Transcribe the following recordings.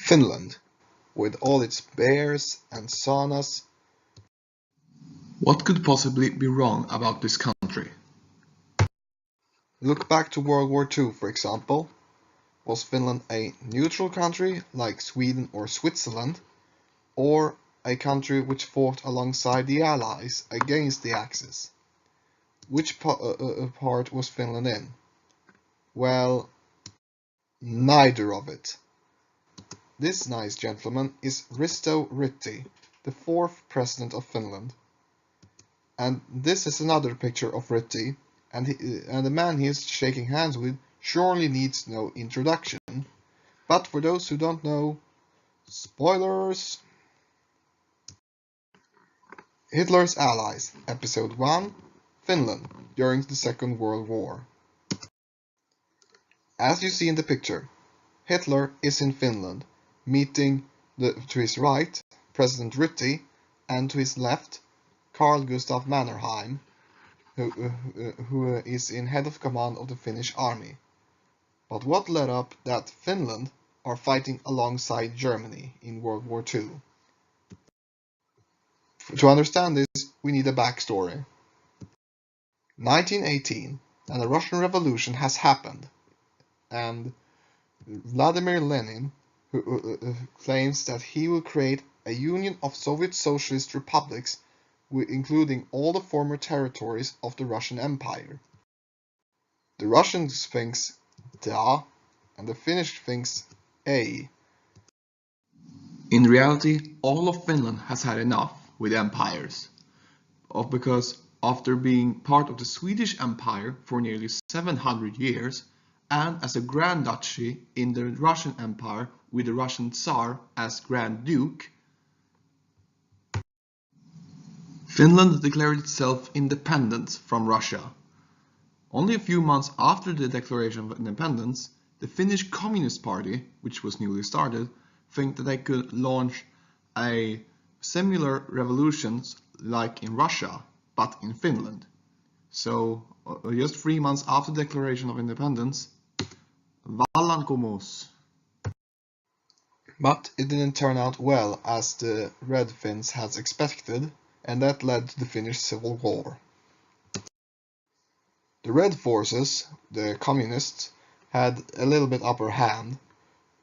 Finland, with all its bears and saunas. What could possibly be wrong about this country? Look back to World War II, for example. Was Finland a neutral country like Sweden or Switzerland, or a country which fought alongside the Allies against the Axis? Which part was Finland in? Well, neither of it. This nice gentleman is Risto Ryti, the fourth president of Finland. And this is another picture of Ryti, and the man he is shaking hands with surely needs no introduction. But for those who don't know, spoilers! Hitler's Allies, Episode 1, Finland, during the Second World War. As you see in the picture, Hitler is in Finland, meeting to his right, President Ryti, and to his left, Carl Gustaf Mannerheim, who is in head of command of the Finnish army. But what led up that Finland are fighting alongside Germany in World War II? To understand this, we need a backstory. 1918, and the Russian Revolution has happened, and Vladimir Lenin claims that he will create a union of Soviet Socialist republics, including all the former territories of the Russian Empire. The Russians thinks da, and the Finnish thinks ei. In reality, all of Finland has had enough with empires, because after being part of the Swedish Empire for nearly 700 years, and as a Grand Duchy in the Russian Empire with the Russian Tsar as Grand Duke, Finland declared itself independent from Russia. Only a few months after the declaration of independence, the Finnish Communist Party, which was newly started, think that they could launch a similar revolutions like in Russia, but in Finland. So, just 3 months after the declaration of independence, vallankumous. But it didn't turn out well as the Red Finns had expected, and that led to the Finnish Civil War. The Red forces, the communists, had a little bit upper hand,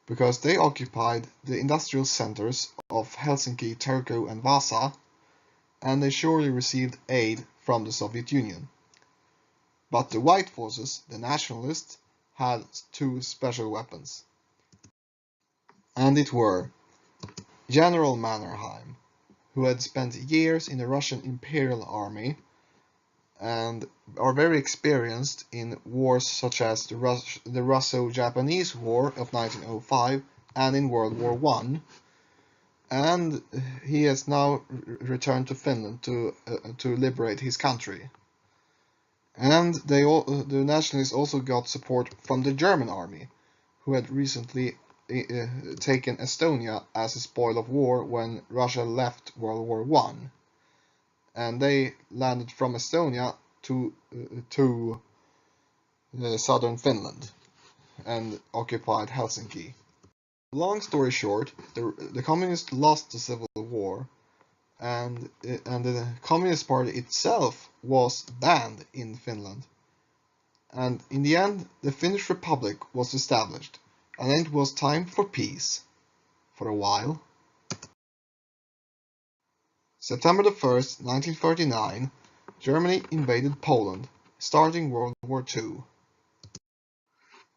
because they occupied the industrial centers of Helsinki, Turku and Vasa, and they surely received aid from the Soviet Union. But the White forces, the nationalists, had two special weapons. And it were General Mannerheim, who had spent years in the Russian Imperial Army and are very experienced in wars such as the Russo-Japanese War of 1905 and in World War I, and he has now returned to Finland to liberate his country. And the nationalists also got support from the German army, who had recently taken Estonia as a spoil of war when Russia left World War I. And they landed from Estonia to southern Finland and occupied Helsinki. Long story short, the communists lost the Civil War, and the Communist Party itself was banned in Finland. And in the end, the Finnish Republic was established, and it was time for peace, for a while. September the 1st, 1939, Germany invaded Poland, starting World War II.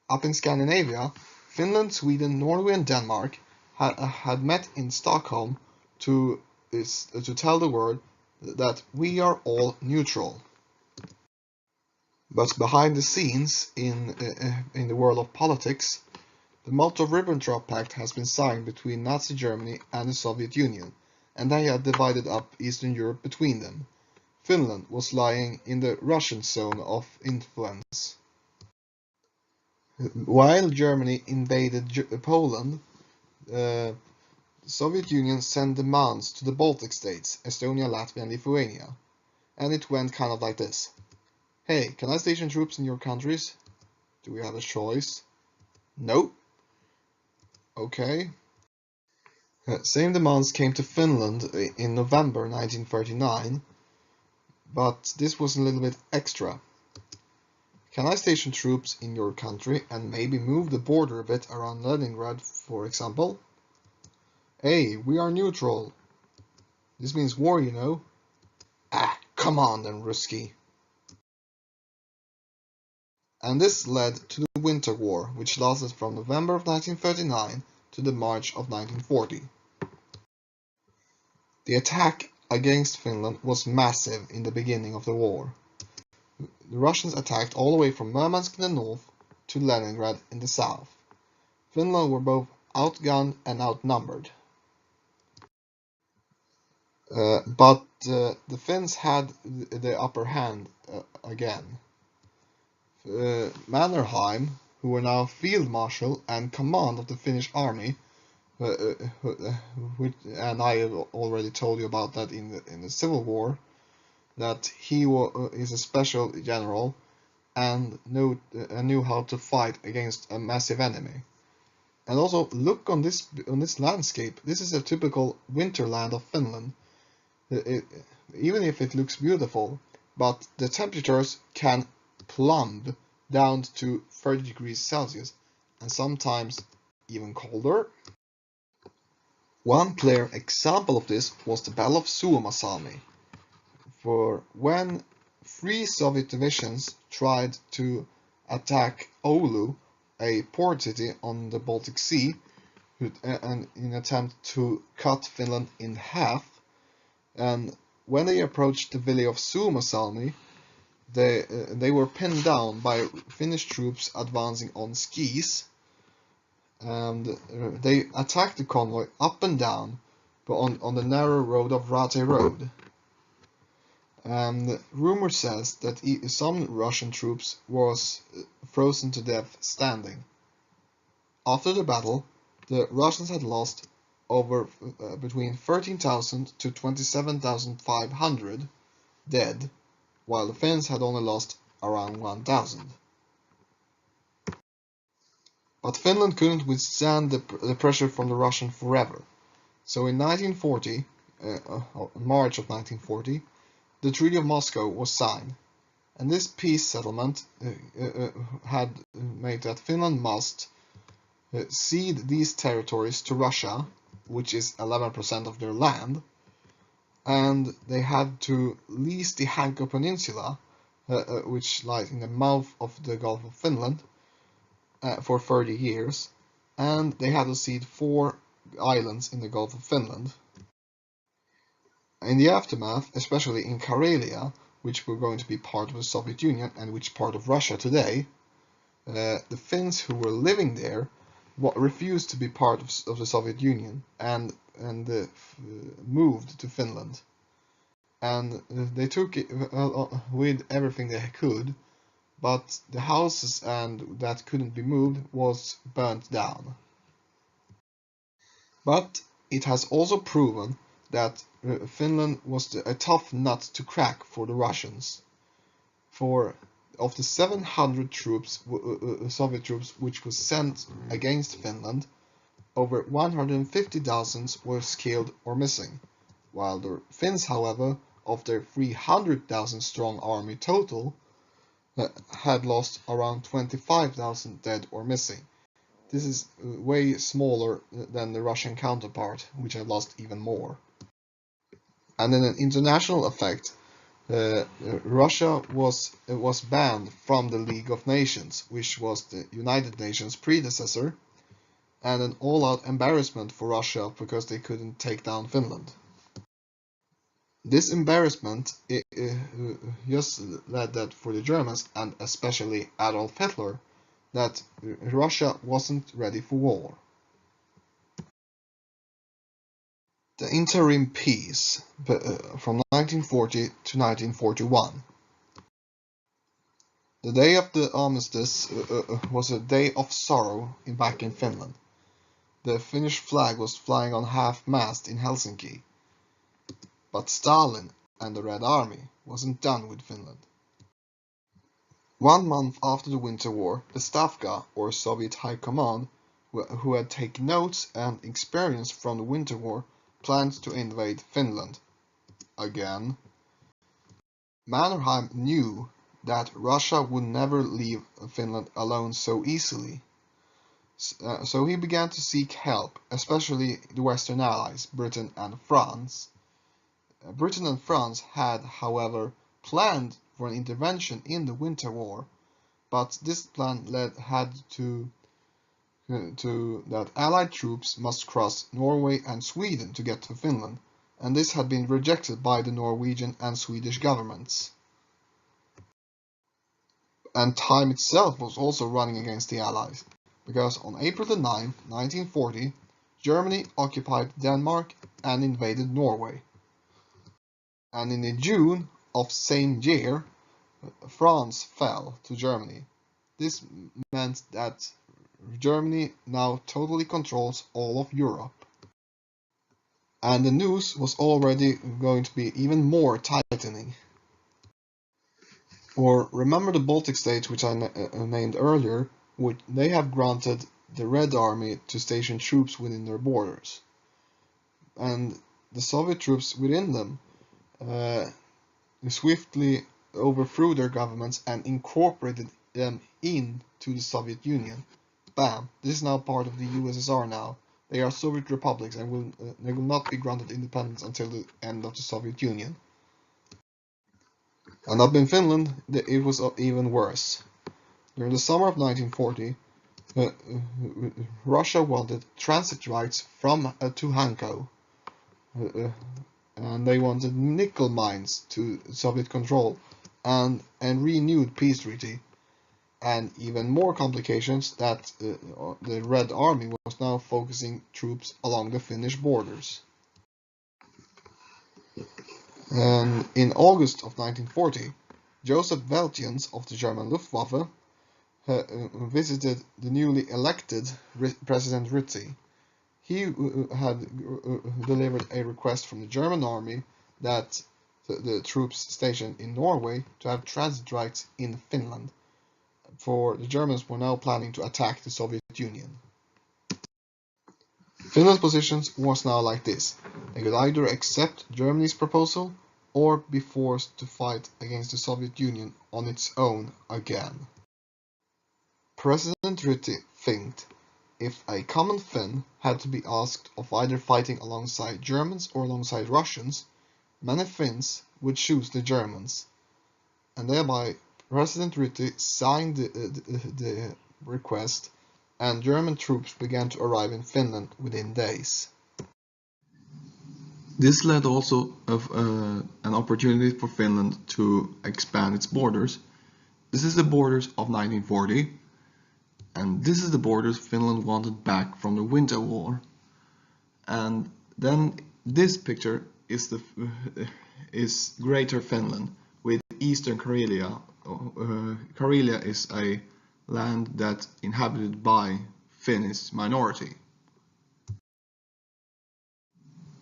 Up in Scandinavia, Finland, Sweden, Norway and Denmark had met in Stockholm to tell the world that we are all neutral. But behind the scenes in the world of politics, the Molotov-Ribbentrop Pact has been signed between Nazi Germany and the Soviet Union, and they had divided up Eastern Europe between them. Finland was lying in the Russian zone of influence. While Germany invaded Poland, the Soviet Union sent demands to the Baltic states, Estonia, Latvia and Lithuania. And it went kind of like this. Hey, can I station troops in your countries? Do we have a choice? Nope. Okay. Same demands came to Finland in November 1939, but this was a little bit extra. Can I station troops in your country and maybe move the border a bit around Leningrad, for example? Hey, we are neutral. This means war, you know. Ah, come on then, Ruski. And this led to the Winter War, which lasted from November of 1939 to the March of 1940. The attack against Finland was massive in the beginning of the war. The Russians attacked all the way from Murmansk in the north to Leningrad in the south. Finland were both outgunned and outnumbered. But the Finns had the upper hand again. Mannerheim, who were now field marshal and command of the Finnish army, and I already told you about that in the Civil War, that he is a special general and knew how to fight against a massive enemy. And also look on this landscape. This is a typical winterland of Finland. Even if it looks beautiful, but the temperatures can plumb down to 30 degrees Celsius and sometimes even colder. One clear example of this was the Battle of Suomussalmi, for when 3 Soviet divisions tried to attack Oulu, a port city on the Baltic Sea, in an attempt to cut Finland in half. And when they approached the village of Suomussalmi, they were pinned down by Finnish troops advancing on skis, and they attacked the convoy up and down, but on the narrow road of Rate Road. And rumor says that some Russian troops was frozen to death standing. After the battle, the Russians had lost over between 13,000 to 27,500 dead, while the Finns had only lost around 1,000. But Finland couldn't withstand the pressure from the Russians forever. So in 1940, March of 1940, the Treaty of Moscow was signed, and this peace settlement had made that Finland must cede these territories to Russia, which is 11% of their land, and they had to lease the Hanko Peninsula, which lies in the mouth of the Gulf of Finland, for 30 years, and they had to cede 4 islands in the Gulf of Finland. In the aftermath, especially in Karelia, which were going to be part of the Soviet Union and which part of Russia today, the Finns who were living there refused to be part of the Soviet Union and moved to Finland. And they took it with everything they could, but the houses that couldn't be moved was burnt down. But it has also proven that Finland was a tough nut to crack for the Russians. For of the 700 troops, Soviet troops, which was sent against Finland, over 150,000 were killed or missing, while the Finns, however, of their 300,000 strong army total, had lost around 25,000 dead or missing. This is way smaller than the Russian counterpart, which had lost even more. And in an international effect, Russia was banned from the League of Nations, which was the United Nations predecessor, and an all-out embarrassment for Russia because they couldn't take down Finland. This embarrassment just led that for the Germans, and especially Adolf Hitler, that Russia wasn't ready for war. The interim peace from 1940 to 1941. The day of the armistice was a day of sorrow back in Finland. The Finnish flag was flying on half-mast in Helsinki. But Stalin and the Red Army wasn't done with Finland. 1 month after the Winter War, the Stavka, or Soviet High Command, who had taken notes and experience from the Winter War, planned to invade Finland. Again, Mannerheim knew that Russia would never leave Finland alone so easily. So he began to seek help, especially the Western allies, Britain and France. Britain and France had, however, planned for an intervention in the Winter War, but this plan had to that Allied troops must cross Norway and Sweden to get to Finland, and this had been rejected by the Norwegian and Swedish governments. And time itself was also running against the Allies, because on April 9, 1940, Germany occupied Denmark and invaded Norway. And in June of same year, France fell to Germany. This meant that Germany now totally controls all of Europe. And the noose was already going to be even more tightening. Or remember the Baltic states, which I named earlier, which they have granted the Red Army to station troops within their borders. And the Soviet troops within them swiftly overthrew their governments and incorporated them into the Soviet Union. Bam! This is now part of the USSR now. They are Soviet republics and they will not be granted independence until the end of the Soviet Union. And up in Finland, it was even worse. During the summer of 1940, Russia wanted transit rights to Hanko, and they wanted nickel mines to Soviet control, and renewed peace treaty. And even more complications that the Red Army was now focusing troops along the Finnish borders. And in August of 1940, Joseph Weltjens of the German Luftwaffe visited the newly elected President Ritzy. He had delivered a request from the German army that the troops stationed in Norway to have transit rights in Finland, for the Germans were now planning to attack the Soviet Union. Finland's position was now like this. They could either accept Germany's proposal or be forced to fight against the Soviet Union on its own again. President Ritty thinked if a common Finn had to be asked of either fighting alongside Germans or alongside Russians, many Finns would choose the Germans, and thereby President Ritty signed the request, and German troops began to arrive in Finland within days. This led also of an opportunity for Finland to expand its borders. This is the borders of 1940, and this is the borders Finland wanted back from the Winter War. And then this picture is Greater Finland with Eastern Karelia. Karelia is a land that's inhabited by Finnish minority.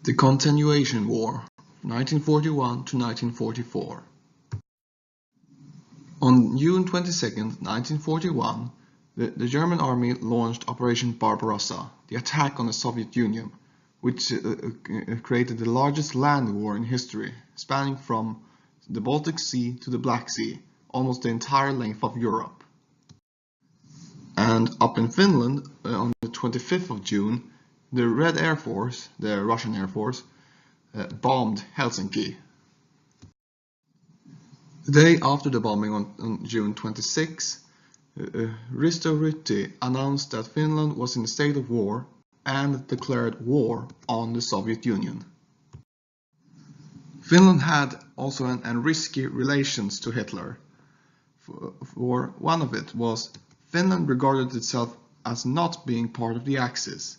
The Continuation War, 1941 to 1944. On June 22, 1941, the German army launched Operation Barbarossa, the attack on the Soviet Union, which created the largest land war in history, spanning from the Baltic Sea to the Black Sea, almost the entire length of Europe. And up in Finland, on the 25th of June, the Red Air Force, the Russian Air Force, bombed Helsinki. The day after the bombing on June 26, Risto Ryti announced that Finland was in a state of war and declared war on the Soviet Union. Finland had also an risky relations to Hitler. For one of it was Finland regarded itself as not being part of the Axis.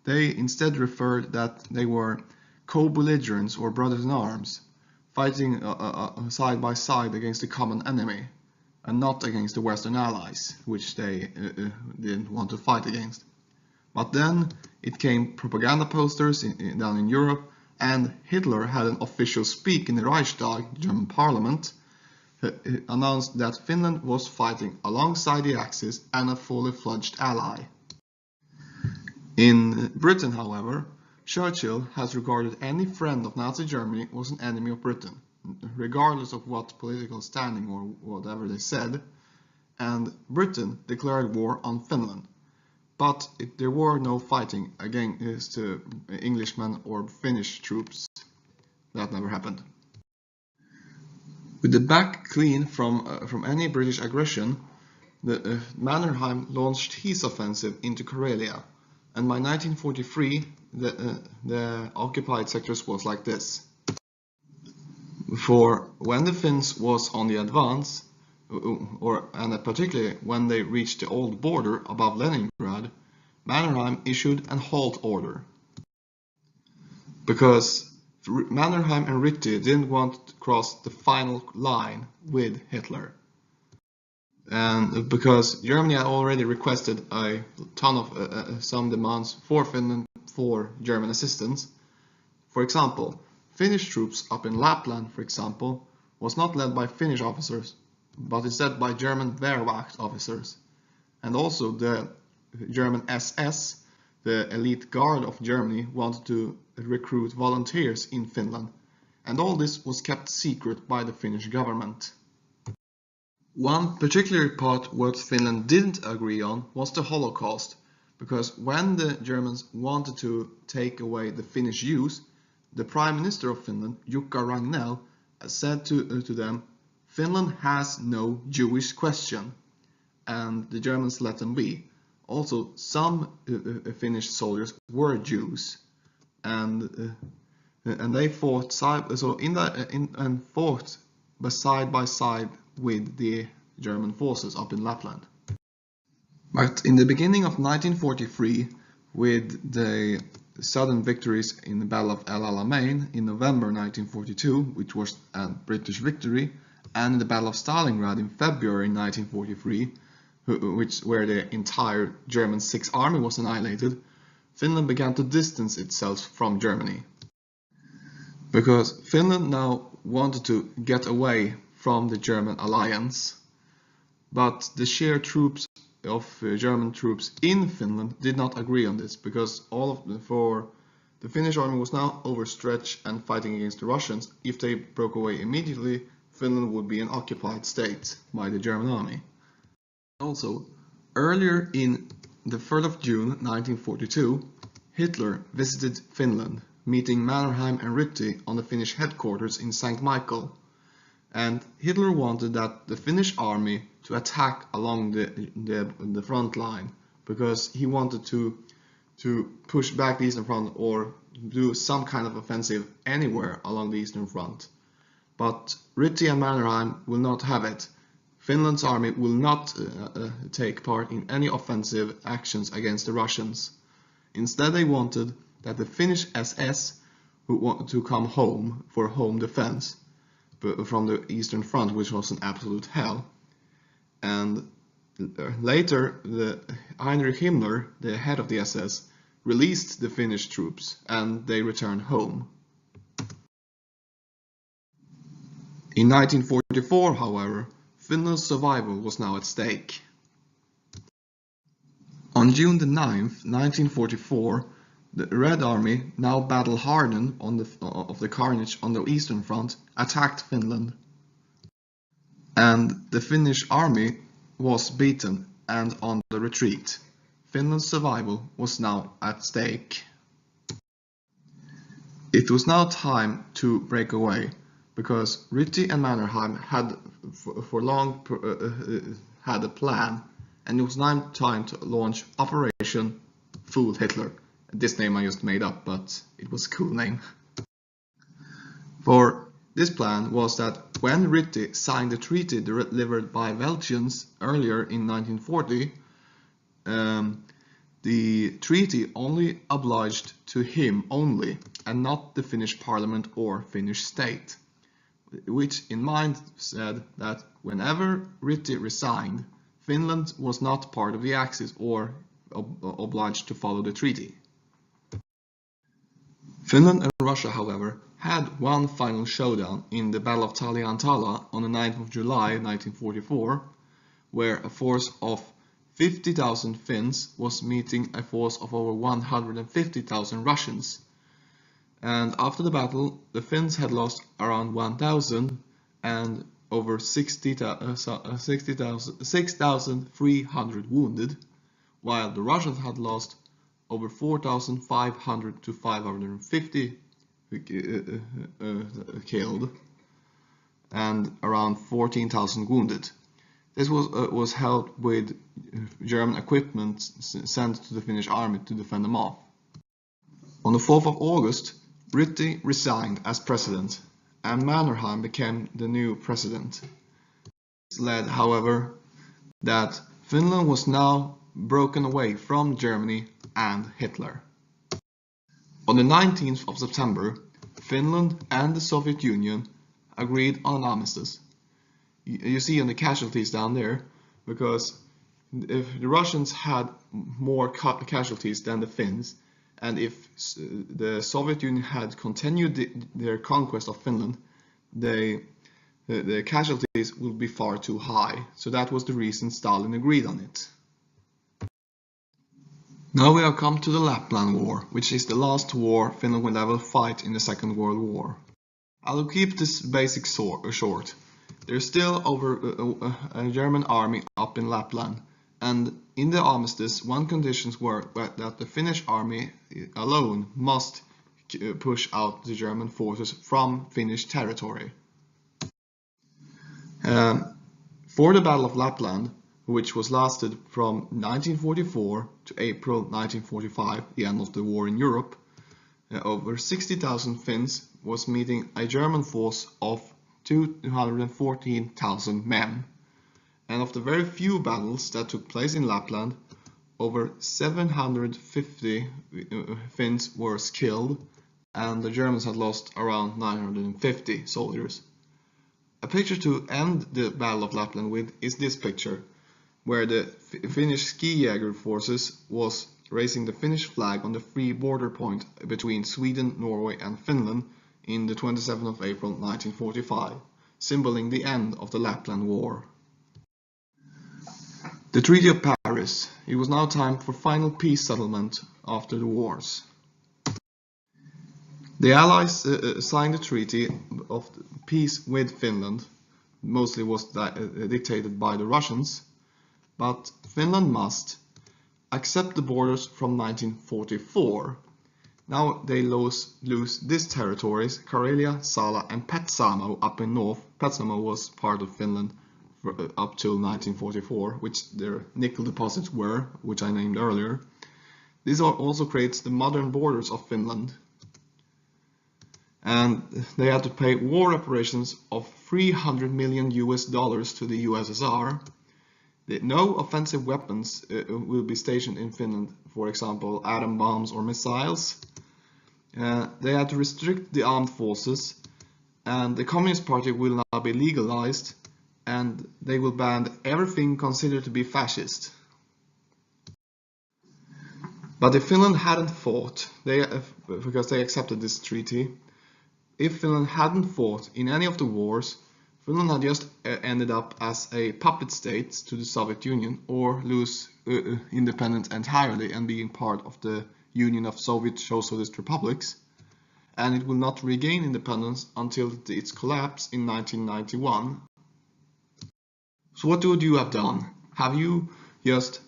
They instead referred that they were co-belligerents or brothers in arms, fighting side by side against a common enemy, and not against the Western Allies, which they didn't want to fight against. But then it came propaganda posters down in Europe, and Hitler had an official speak in the Reichstag, the German parliament, announced that Finland was fighting alongside the Axis and a fully fledged ally. In Britain, however, Churchill has regarded any friend of Nazi Germany was an enemy of Britain, regardless of what political standing or whatever they said, and Britain declared war on Finland. But there were no fighting against Englishmen or Finnish troops. That never happened. With the back clean from any British aggression, Mannerheim launched his offensive into Karelia, and by 1943 the occupied sectors was like this. For when the Finns was on the advance, and particularly when they reached the old border above Leningrad, Mannerheim issued an halt order. Because Mannerheim and Ritty didn't want to cross the final line with Hitler. And because Germany had already requested a ton of some demands for Finland for German assistance. For example, Finnish troops up in Lapland, for example, was not led by Finnish officers, but instead by German Wehrmacht officers. And also the German SS, the elite guard of Germany, wanted to recruit volunteers in Finland. And all this was kept secret by the Finnish government. One particular part what Finland didn't agree on was the Holocaust, because when the Germans wanted to take away the Finnish Jews, the Prime Minister of Finland, Jukka Ragnell, said to them, "Finland has no Jewish question," and the Germans let them be. Also, some Finnish soldiers were Jews, and they fought fought side by side with the German forces up in Lapland. But in the beginning of 1943, with the sudden victories in the Battle of El Alamein in November 1942, which was a British victory, and in the Battle of Stalingrad in February 1943, where the entire German Sixth Army was annihilated, Finland began to distance itself from Germany. Because Finland now wanted to get away from the German alliance, but the sheer troops of German troops in Finland did not agree on this, because the Finnish army was now overstretched and fighting against the Russians. If they broke away immediately, Finland would be an occupied state by the German army. Also, earlier in the 3rd of June 1942, Hitler visited Finland, meeting Mannerheim and Ritty on the Finnish headquarters in St. Michael. And Hitler wanted that the Finnish army to attack along the front line, because he wanted to push back the Eastern Front or do some kind of offensive anywhere along the Eastern Front. But Ritty and Mannerheim will not have it. Finland's army will not take part in any offensive actions against the Russians. Instead, they wanted that the Finnish SS would want to come home for home defense from the Eastern Front, which was an absolute hell. And later, Heinrich Himmler, the head of the SS, released the Finnish troops and they returned home. In 1944, however, Finland's survival was now at stake. On June the 9th, 1944, the Red Army, now battle-hardened of the carnage on the Eastern Front, attacked Finland. And the Finnish army was beaten and on the retreat. Finland's survival was now at stake. It was now time to break away, because Ritty and Mannerheim had for long had a plan, and it was now time to launch Operation Fool Hitler. This name I just made up, but it was a cool name. For this plan was that when Ritty signed the treaty delivered by Belgians earlier in 1940, the treaty only obliged to him only, and not the Finnish parliament or Finnish state, which in mind said that whenever Ritty resigned, Finland was not part of the Axis or obliged to follow the treaty. Finland and Russia, however, had one final showdown in the Battle of Taliantala on the 9th of July 1944, where a force of 50,000 Finns was meeting a force of over 150,000 Russians. And after the battle, the Finns had lost around 1,000 and over 6,300 wounded, while the Russians had lost over 4,500 to 550 killed and around 14,000 wounded. This was helped with German equipment sent to the Finnish army to defend them off. On the 4th of August, Ryti resigned as president, and Mannerheim became the new president. This led, however, that Finland was now broken away from Germany and Hitler. On the 19th of September, Finland and the Soviet Union agreed on an armistice. You see on the casualties down there, because if the Russians had more casualties than the Finns, and if the Soviet Union had continued their conquest of Finland, the casualties would be far too high. So that was the reason Stalin agreed on it. Now we have come to the Lapland War, which is the last war Finland will ever fight in the Second World War. I'll keep this basic short. There's still over a German army up in Lapland, and in the armistice, one conditions were that the Finnish army alone must push out the German forces from Finnish territory. For the Battle of Lapland, which was lasted from 1944 to April 1945, the end of the war in Europe, over 60,000 Finns was meeting a German force of 214,000 men. And of the very few battles that took place in Lapland, over 750 Finns were killed, and the Germans had lost around 950 soldiers. A picture to end the Battle of Lapland with is this picture, where the Finnish ski Jäger forces was raising the Finnish flag on the free border point between Sweden, Norway and Finland in the 27th of April 1945, symboling the end of the Lapland War. The Treaty of Paris. It was now time for final peace settlement after the wars. The Allies signed a treaty of peace with Finland, mostly was dictated by the Russians, but Finland must accept the borders from 1944. Now they lose these territories, Karelia, Sala and Petsamo up in north. Petsamo was part of Finland up till 1944, which their nickel deposits were, which I named earlier. This also creates the modern borders of Finland. And they had to pay war reparations of $300 million to the USSR. No offensive weapons will be stationed in Finland, for example, atom bombs or missiles. They had to restrict the armed forces, and the Communist Party will now be legalized, and they will ban everything considered to be fascist. But if Finland hadn't fought, because they accepted this treaty, if Finland hadn't fought in any of the wars, Finland had just ended up as a puppet state to the Soviet Union, or lose independence entirely and being part of the Union of Soviet Socialist Republics, and it will not regain independence until its collapse in 1991. So what would you have done? Have you just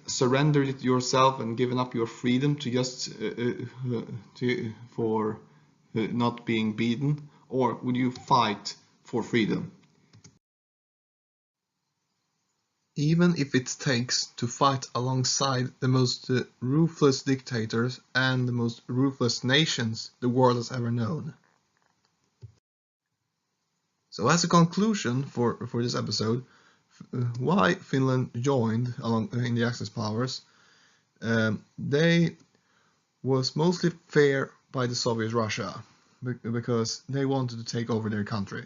surrendered it yourself and given up your freedom to just for not being beaten, or would you fight for freedom? Even if it takes to fight alongside the most ruthless dictators and the most ruthless nations the world has ever known. So as a conclusion for this episode, why Finland joined in the Axis powers, they was mostly fair by the Soviet Russia, because they wanted to take over their country.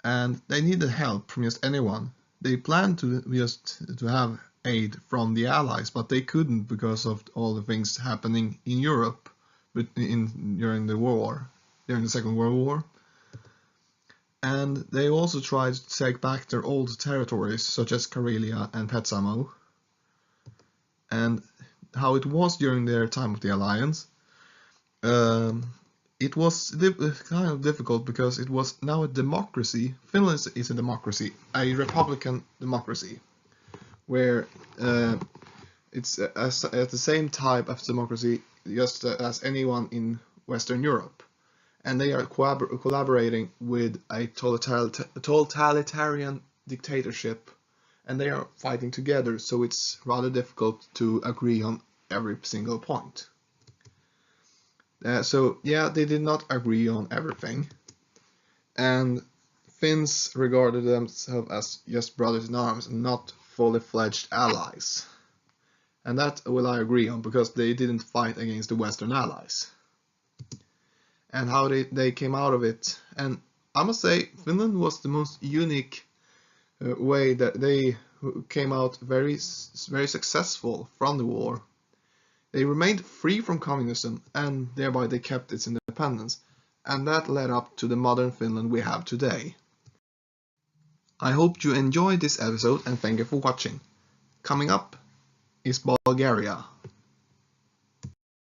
And they needed help from just anyone. They planned to have aid from the Allies, but they couldn't because of all the things happening in Europe during the Second World War. And they also tried to take back their old territories, such as Karelia and Petsamo. And how it was during their time of the alliance, it was kind of difficult because it was now a democracy. Finland is a democracy, a republican democracy, where it's at the same type of democracy just as anyone in Western Europe. And they are collaborating with a totalitarian dictatorship, and they are fighting together, so it's rather difficult to agree on every single point. So yeah, they did not agree on everything, and Finns regarded themselves as just brothers in arms and not fully fledged allies. And that will I agree on, because they didn't fight against the Western allies. And how they came out of it. And I must say, Finland was the most unique way that they came out very successful from the war. They remained free from communism, and thereby they kept its independence. And that led up to the modern Finland we have today. I hope you enjoyed this episode, and thank you for watching. Coming up is Bulgaria.